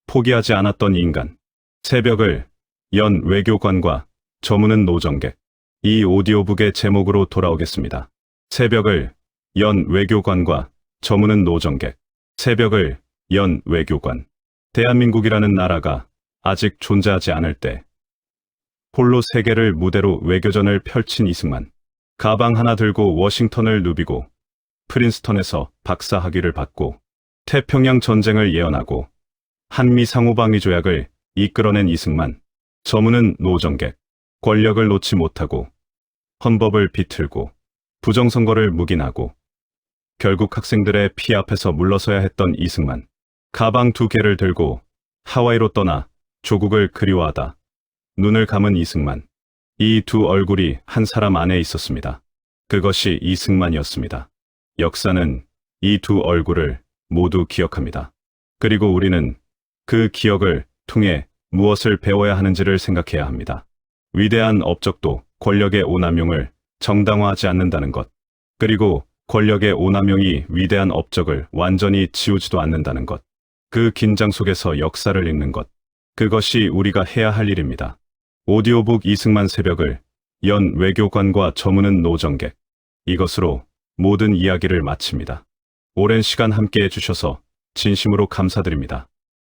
포기하지 않았던 인간. 새벽을 연 외교관과 저무는 노정객. 이 오디오북의 제목으로 돌아오겠습니다. 새벽을 연 외교관과 저무는 노정객. 새벽을 연 외교관. 대한민국이라는 나라가 아직 존재하지 않을 때 홀로 세계를 무대로 외교전을 펼친 이승만. 가방 하나 들고 워싱턴을 누비고 프린스턴에서 박사학위를 받고 태평양 전쟁을 예언하고 한미 상호방위 조약을 이끌어낸 이승만, 저무는 노정객, 권력을 놓지 못하고 헌법을 비틀고 부정선거를 묵인하고 결국 학생들의 피 앞에서 물러서야 했던 이승만. 가방 2개를 들고 하와이로 떠나 조국을 그리워하다 눈을 감은 이승만. 이 두 얼굴이 한 사람 안에 있었습니다. 그것이 이승만이었습니다. 역사는 이 두 얼굴을 모두 기억합니다. 그리고 우리는 그 기억을 통해 무엇을 배워야 하는지를 생각해야 합니다. 위대한 업적도 권력의 오남용을 정당화하지 않는다는 것. 그리고 권력의 오남용이 위대한 업적을 완전히 지우지도 않는다는 것. 그 긴장 속에서 역사를 읽는 것. 그것이 우리가 해야 할 일입니다. 오디오북 이승만 새벽을 연 외교관과 저무는 노정객. 이것으로 모든 이야기를 마칩니다. 오랜 시간 함께 해주셔서 진심으로 감사드립니다.